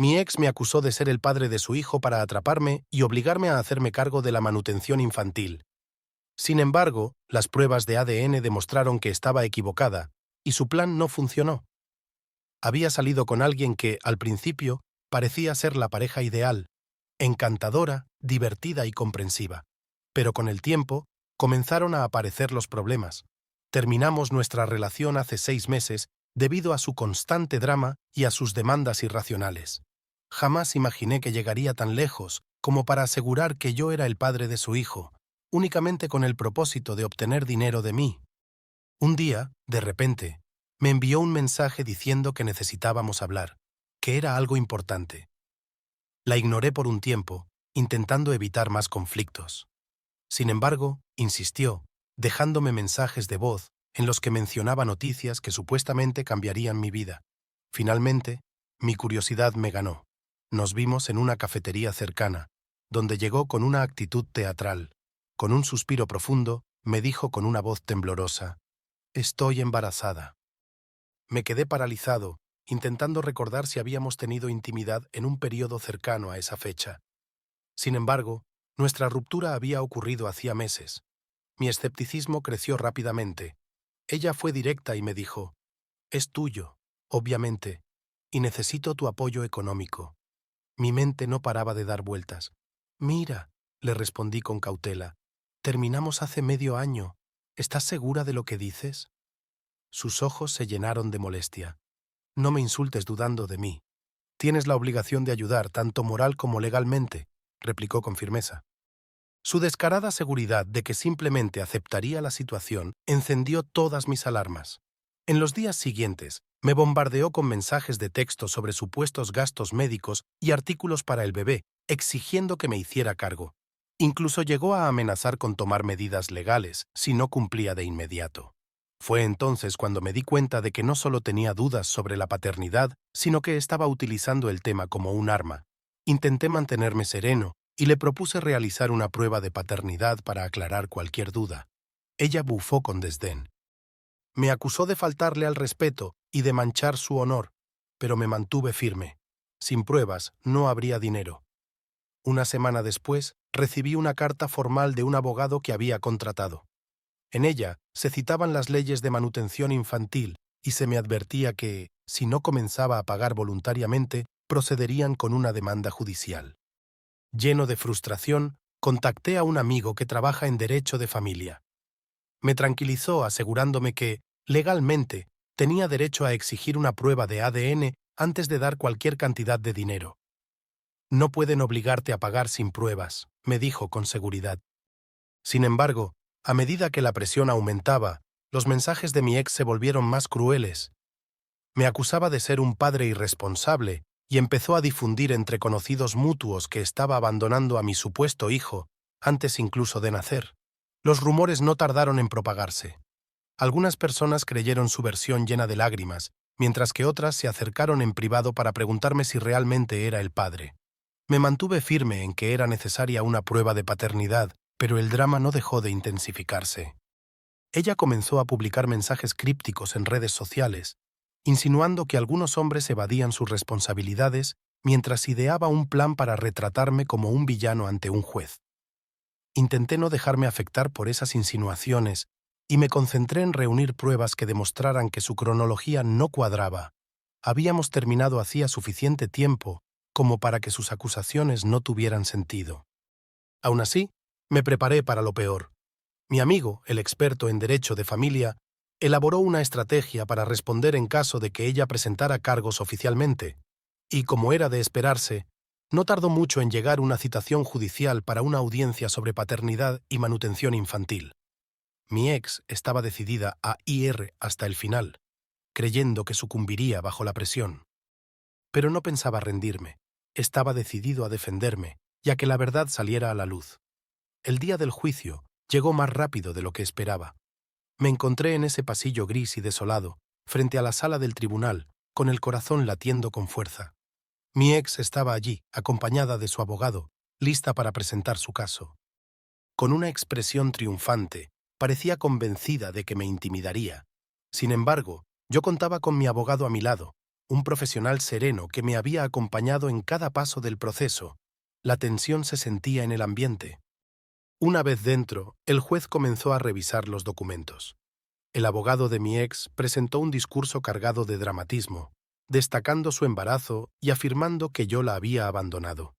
Mi ex me acusó de ser el padre de su hijo para atraparme y obligarme a hacerme cargo de la manutención infantil. Sin embargo, las pruebas de ADN demostraron que estaba equivocada, y su plan no funcionó. Había salido con alguien que, al principio, parecía ser la pareja ideal, encantadora, divertida y comprensiva. Pero con el tiempo, comenzaron a aparecer los problemas. Terminamos nuestra relación hace 6 meses debido a su constante drama y a sus demandas irracionales. Jamás imaginé que llegaría tan lejos como para asegurar que yo era el padre de su hijo, únicamente con el propósito de obtener dinero de mí. Un día, de repente, me envió un mensaje diciendo que necesitábamos hablar, que era algo importante. La ignoré por un tiempo, intentando evitar más conflictos. Sin embargo, insistió, dejándome mensajes de voz en los que mencionaba noticias que supuestamente cambiarían mi vida. Finalmente, mi curiosidad me ganó. Nos vimos en una cafetería cercana, donde llegó con una actitud teatral. Con un suspiro profundo, me dijo con una voz temblorosa: «Estoy embarazada». Me quedé paralizado, intentando recordar si habíamos tenido intimidad en un periodo cercano a esa fecha. Sin embargo, nuestra ruptura había ocurrido hacía meses. Mi escepticismo creció rápidamente. Ella fue directa y me dijo: «Es tuyo, obviamente, y necesito tu apoyo económico». Mi mente no paraba de dar vueltas. «Mira», le respondí con cautela, «terminamos hace medio año. ¿Estás segura de lo que dices?». Sus ojos se llenaron de molestia. «No me insultes dudando de mí. Tienes la obligación de ayudar, tanto moral como legalmente», replicó con firmeza. Su descarada seguridad de que simplemente aceptaría la situación encendió todas mis alarmas. En los días siguientes, me bombardeó con mensajes de texto sobre supuestos gastos médicos y artículos para el bebé, exigiendo que me hiciera cargo. Incluso llegó a amenazar con tomar medidas legales si no cumplía de inmediato. Fue entonces cuando me di cuenta de que no solo tenía dudas sobre la paternidad, sino que estaba utilizando el tema como un arma. Intenté mantenerme sereno y le propuse realizar una prueba de paternidad para aclarar cualquier duda. Ella bufó con desdén. Me acusó de faltarle al respeto y de manchar su honor, pero me mantuve firme. Sin pruebas no habría dinero. Una semana después, recibí una carta formal de un abogado que había contratado. En ella se citaban las leyes de manutención infantil y se me advertía que, si no comenzaba a pagar voluntariamente, procederían con una demanda judicial. Lleno de frustración, contacté a un amigo que trabaja en derecho de familia. Me tranquilizó asegurándome que, legalmente, tenía derecho a exigir una prueba de ADN antes de dar cualquier cantidad de dinero. «No pueden obligarte a pagar sin pruebas», me dijo con seguridad. Sin embargo, a medida que la presión aumentaba, los mensajes de mi ex se volvieron más crueles. Me acusaba de ser un padre irresponsable y empezó a difundir entre conocidos mutuos que estaba abandonando a mi supuesto hijo antes incluso de nacer. Los rumores no tardaron en propagarse. Algunas personas creyeron su versión llena de lágrimas, mientras que otras se acercaron en privado para preguntarme si realmente era el padre. Me mantuve firme en que era necesaria una prueba de paternidad, pero el drama no dejó de intensificarse. Ella comenzó a publicar mensajes crípticos en redes sociales, insinuando que algunos hombres evadían sus responsabilidades mientras ideaba un plan para retratarme como un villano ante un juez. Intenté no dejarme afectar por esas insinuaciones y me concentré en reunir pruebas que demostraran que su cronología no cuadraba. Habíamos terminado hacía suficiente tiempo como para que sus acusaciones no tuvieran sentido. Aún así, me preparé para lo peor. Mi amigo, el experto en derecho de familia, elaboró una estrategia para responder en caso de que ella presentara cargos oficialmente, y como era de esperarse, no tardó mucho en llegar una citación judicial para una audiencia sobre paternidad y manutención infantil. Mi ex estaba decidida a ir hasta el final, creyendo que sucumbiría bajo la presión. Pero no pensaba rendirme, estaba decidido a defenderme y a que la verdad saliera a la luz. El día del juicio llegó más rápido de lo que esperaba. Me encontré en ese pasillo gris y desolado, frente a la sala del tribunal, con el corazón latiendo con fuerza. Mi ex estaba allí, acompañada de su abogado, lista para presentar su caso. Con una expresión triunfante, parecía convencida de que me intimidaría. Sin embargo, yo contaba con mi abogado a mi lado, un profesional sereno que me había acompañado en cada paso del proceso. La tensión se sentía en el ambiente. Una vez dentro, el juez comenzó a revisar los documentos. El abogado de mi ex presentó un discurso cargado de dramatismo, destacando su embarazo y afirmando que yo la había abandonado.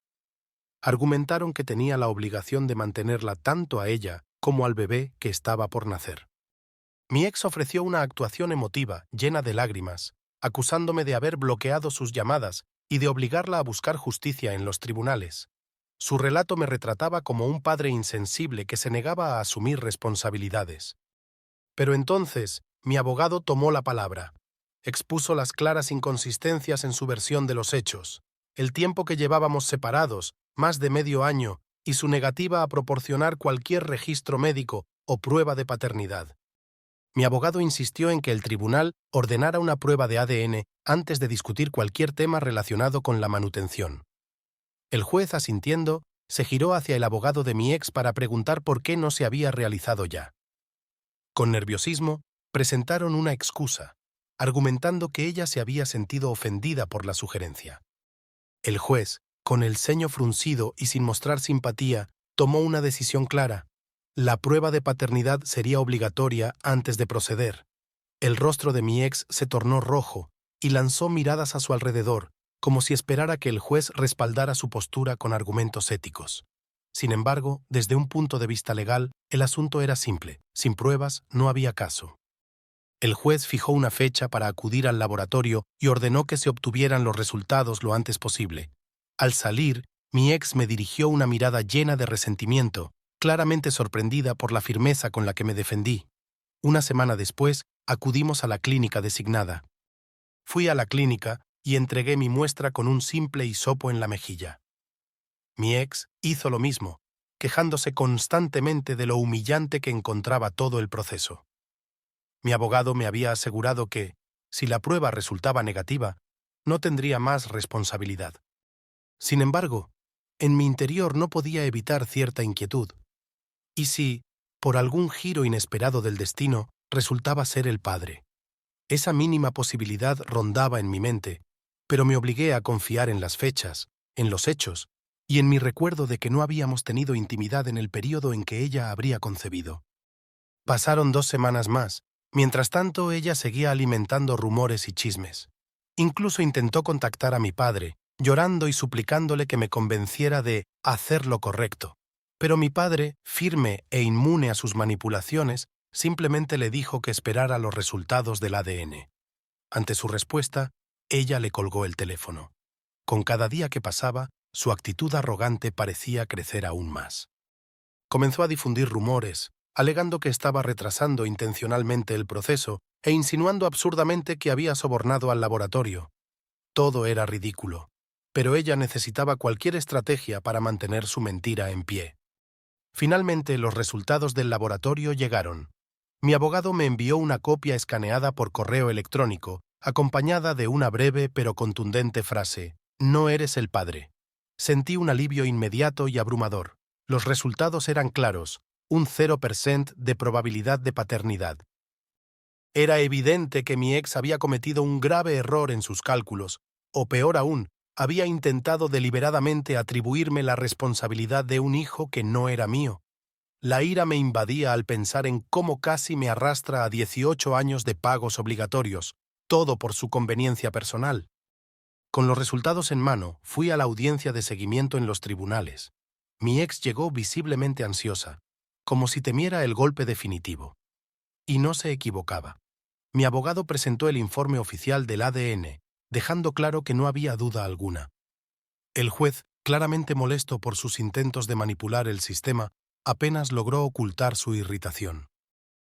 Argumentaron que tenía la obligación de mantenerla tanto a ella como al bebé que estaba por nacer. Mi ex ofreció una actuación emotiva, llena de lágrimas, acusándome de haber bloqueado sus llamadas y de obligarla a buscar justicia en los tribunales. Su relato me retrataba como un padre insensible que se negaba a asumir responsabilidades. Pero entonces, mi abogado tomó la palabra. Expuso las claras inconsistencias en su versión de los hechos, el tiempo que llevábamos separados, más de medio año, y su negativa a proporcionar cualquier registro médico o prueba de paternidad. Mi abogado insistió en que el tribunal ordenara una prueba de ADN antes de discutir cualquier tema relacionado con la manutención. El juez, asintiendo, se giró hacia el abogado de mi ex para preguntar por qué no se había realizado ya. Con nerviosismo, presentaron una excusa, argumentando que ella se había sentido ofendida por la sugerencia. El juez, con el ceño fruncido y sin mostrar simpatía, tomó una decisión clara. La prueba de paternidad sería obligatoria antes de proceder. El rostro de mi ex se tornó rojo y lanzó miradas a su alrededor, como si esperara que el juez respaldara su postura con argumentos éticos. Sin embargo, desde un punto de vista legal, el asunto era simple. Sin pruebas, no había caso. El juez fijó una fecha para acudir al laboratorio y ordenó que se obtuvieran los resultados lo antes posible. Al salir, mi ex me dirigió una mirada llena de resentimiento, claramente sorprendida por la firmeza con la que me defendí. Una semana después, acudimos a la clínica designada. Fui a la clínica y entregué mi muestra con un simple hisopo en la mejilla. Mi ex hizo lo mismo, quejándose constantemente de lo humillante que encontraba todo el proceso. Mi abogado me había asegurado que, si la prueba resultaba negativa, no tendría más responsabilidad. Sin embargo, en mi interior no podía evitar cierta inquietud. ¿Y si, por algún giro inesperado del destino, resultaba ser el padre? Esa mínima posibilidad rondaba en mi mente, pero me obligué a confiar en las fechas, en los hechos, y en mi recuerdo de que no habíamos tenido intimidad en el período en que ella habría concebido. Pasaron 2 semanas más. Mientras tanto, ella seguía alimentando rumores y chismes. Incluso intentó contactar a mi padre, llorando y suplicándole que me convenciera de hacer lo correcto. Pero mi padre, firme e inmune a sus manipulaciones, simplemente le dijo que esperara los resultados del ADN. Ante su respuesta, ella le colgó el teléfono. Con cada día que pasaba, su actitud arrogante parecía crecer aún más. Comenzó a difundir rumores, alegando que estaba retrasando intencionalmente el proceso e insinuando absurdamente que había sobornado al laboratorio. Todo era ridículo, pero ella necesitaba cualquier estrategia para mantener su mentira en pie. Finalmente, los resultados del laboratorio llegaron. Mi abogado me envió una copia escaneada por correo electrónico, acompañada de una breve pero contundente frase: «No eres el padre». Sentí un alivio inmediato y abrumador. Los resultados eran claros, un 0% de probabilidad de paternidad. Era evidente que mi ex había cometido un grave error en sus cálculos, o peor aún, había intentado deliberadamente atribuirme la responsabilidad de un hijo que no era mío. La ira me invadía al pensar en cómo casi me arrastra a 18 años de pagos obligatorios, todo por su conveniencia personal. Con los resultados en mano, fui a la audiencia de seguimiento en los tribunales. Mi ex llegó visiblemente ansiosa, como si temiera el golpe definitivo. Y no se equivocaba. Mi abogado presentó el informe oficial del ADN, dejando claro que no había duda alguna. El juez, claramente molesto por sus intentos de manipular el sistema, apenas logró ocultar su irritación.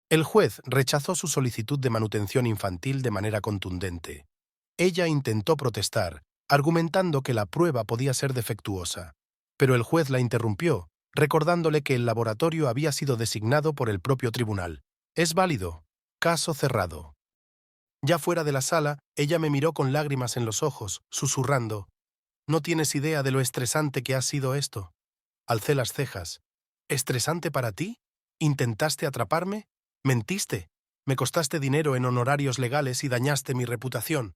El juez rechazó su solicitud de manutención infantil de manera contundente. Ella intentó protestar, argumentando que la prueba podía ser defectuosa, pero el juez la interrumpió, recordándole que el laboratorio había sido designado por el propio tribunal. «Es válido. Caso cerrado». Ya fuera de la sala, ella me miró con lágrimas en los ojos, susurrando: «No tienes idea de lo estresante que ha sido esto». Alcé las cejas. «¿Estresante para ti? ¿Intentaste atraparme? ¿Mentiste? Me costaste dinero en honorarios legales y dañaste mi reputación».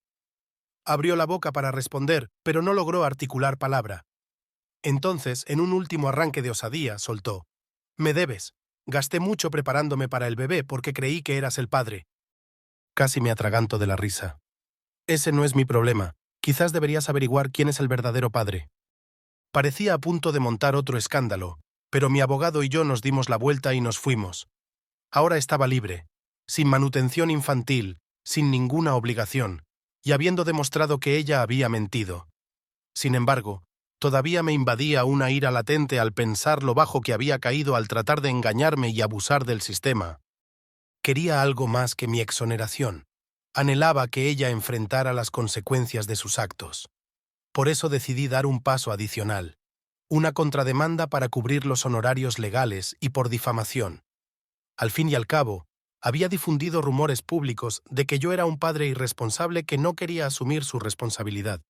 Abrió la boca para responder, pero no logró articular palabra. Entonces, en un último arranque de osadía, soltó: «Me debes. Gasté mucho preparándome para el bebé porque creí que eras el padre». Casi me atraganto de la risa. Ese no es mi problema. Quizás deberías averiguar quién es el verdadero padre. Parecía a punto de montar otro escándalo, pero mi abogado y yo nos dimos la vuelta y nos fuimos. Ahora estaba libre, sin manutención infantil, sin ninguna obligación, y habiendo demostrado que ella había mentido. Sin embargo, todavía me invadía una ira latente al pensar lo bajo que había caído al tratar de engañarme y abusar del sistema. Quería algo más que mi exoneración. Anhelaba que ella enfrentara las consecuencias de sus actos. Por eso decidí dar un paso adicional, una contrademanda para cubrir los honorarios legales y por difamación. Al fin y al cabo, había difundido rumores públicos de que yo era un padre irresponsable que no quería asumir su responsabilidad.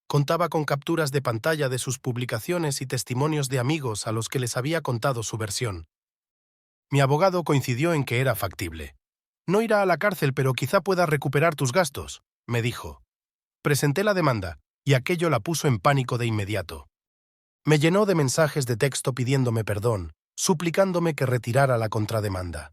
Contaba con capturas de pantalla de sus publicaciones y testimonios de amigos a los que les había contado su versión. Mi abogado coincidió en que era factible. «No irá a la cárcel, pero quizá pueda recuperar tus gastos», me dijo. Presenté la demanda, y aquello la puso en pánico de inmediato. Me llenó de mensajes de texto pidiéndome perdón, suplicándome que retirara la contrademanda.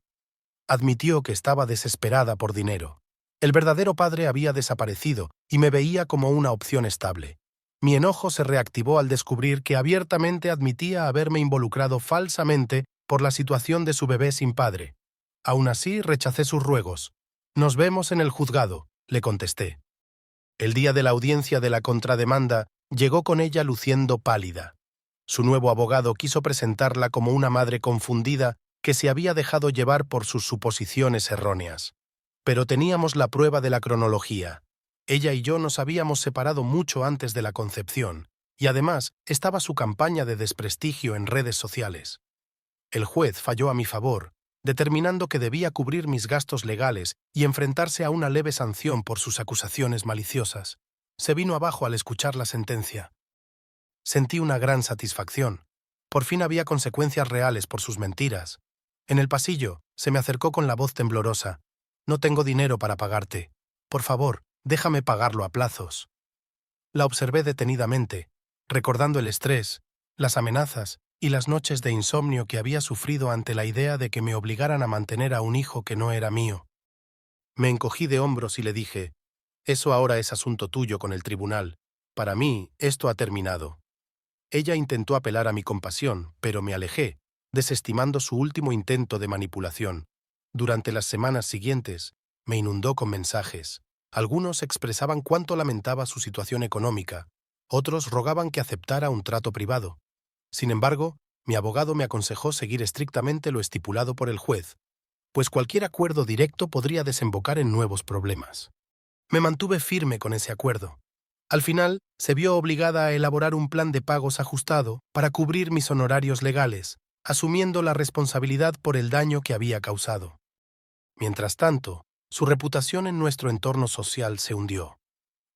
Admitió que estaba desesperada por dinero. El verdadero padre había desaparecido y me veía como una opción estable. Mi enojo se reactivó al descubrir que abiertamente admitía haberme involucrado falsamente por la situación de su bebé sin padre. Aún así, rechacé sus ruegos. «Nos vemos en el juzgado», le contesté. El día de la audiencia de la contrademanda llegó con ella luciendo pálida. Su nuevo abogado quiso presentarla como una madre confundida que se había dejado llevar por sus suposiciones erróneas. Pero teníamos la prueba de la cronología. Ella y yo nos habíamos separado mucho antes de la concepción, y además estaba su campaña de desprestigio en redes sociales. El juez falló a mi favor, determinando que debía cubrir mis gastos legales y enfrentarse a una leve sanción por sus acusaciones maliciosas. Se vino abajo al escuchar la sentencia. Sentí una gran satisfacción. Por fin había consecuencias reales por sus mentiras. En el pasillo, se me acercó con la voz temblorosa. «No tengo dinero para pagarte. Por favor, déjame pagarlo a plazos». La observé detenidamente, recordando el estrés, las amenazas y las noches de insomnio que había sufrido ante la idea de que me obligaran a mantener a un hijo que no era mío. Me encogí de hombros y le dije: «Eso ahora es asunto tuyo con el tribunal. Para mí, esto ha terminado». Ella intentó apelar a mi compasión, pero me alejé, desestimando su último intento de manipulación. Durante las semanas siguientes, me inundó con mensajes. Algunos expresaban cuánto lamentaba su situación económica, otros rogaban que aceptara un trato privado. Sin embargo, mi abogado me aconsejó seguir estrictamente lo estipulado por el juez, pues cualquier acuerdo directo podría desembocar en nuevos problemas. Me mantuve firme con ese acuerdo. Al final, se vio obligada a elaborar un plan de pagos ajustado para cubrir mis honorarios legales, asumiendo la responsabilidad por el daño que había causado. Mientras tanto, su reputación en nuestro entorno social se hundió.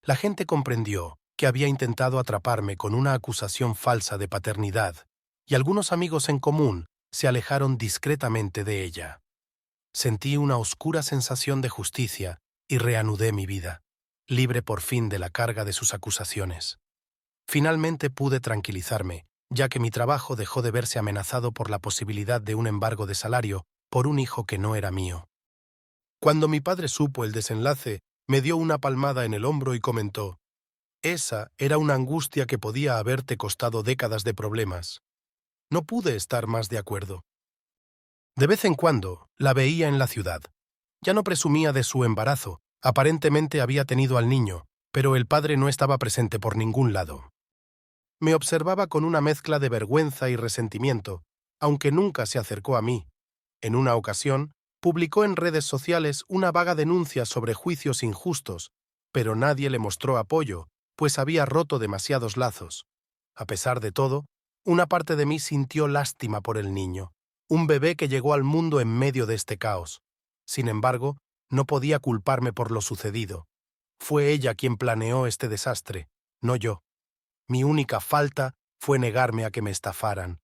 La gente comprendió que había intentado atraparme con una acusación falsa de paternidad, y algunos amigos en común se alejaron discretamente de ella. Sentí una oscura sensación de justicia y reanudé mi vida, libre por fin de la carga de sus acusaciones. Finalmente pude tranquilizarme, ya que mi trabajo dejó de verse amenazado por la posibilidad de un embargo de salario por un hijo que no era mío. Cuando mi padre supo el desenlace, me dio una palmada en el hombro y comentó: «Esa era una angustia que podía haberte costado décadas de problemas». No pude estar más de acuerdo. De vez en cuando la veía en la ciudad. Ya no presumía de su embarazo, aparentemente había tenido al niño, pero el padre no estaba presente por ningún lado. Me observaba con una mezcla de vergüenza y resentimiento, aunque nunca se acercó a mí. En una ocasión, publicó en redes sociales una vaga denuncia sobre juicios injustos, pero nadie le mostró apoyo, pues había roto demasiados lazos. A pesar de todo, una parte de mí sintió lástima por el niño, un bebé que llegó al mundo en medio de este caos. Sin embargo, no podía culparme por lo sucedido. Fue ella quien planeó este desastre, no yo. Mi única falta fue negarme a que me estafaran.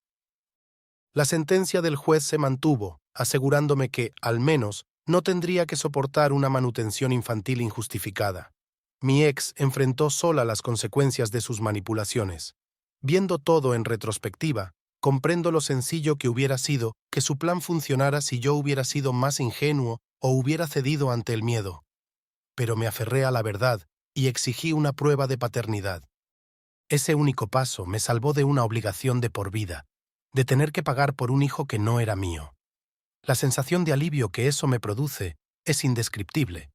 La sentencia del juez se mantuvo, asegurándome que, al menos, no tendría que soportar una manutención infantil injustificada. Mi ex enfrentó sola las consecuencias de sus manipulaciones. Viendo todo en retrospectiva, comprendo lo sencillo que hubiera sido que su plan funcionara si yo hubiera sido más ingenuo o hubiera cedido ante el miedo. Pero me aferré a la verdad y exigí una prueba de paternidad. Ese único paso me salvó de una obligación de por vida, de tener que pagar por un hijo que no era mío. La sensación de alivio que eso me produce es indescriptible.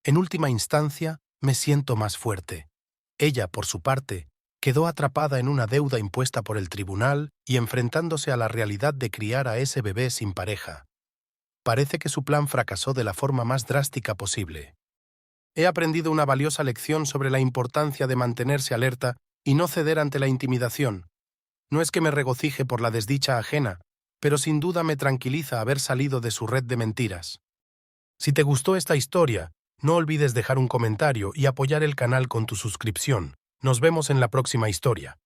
En última instancia, me siento más fuerte. Ella, por su parte, quedó atrapada en una deuda impuesta por el tribunal y enfrentándose a la realidad de criar a ese bebé sin pareja. Parece que su plan fracasó de la forma más drástica posible. He aprendido una valiosa lección sobre la importancia de mantenerse alerta y no ceder ante la intimidación. No es que me regocije por la desdicha ajena, pero sin duda me tranquiliza haber salido de su red de mentiras. Si te gustó esta historia, no olvides dejar un comentario y apoyar el canal con tu suscripción. Nos vemos en la próxima historia.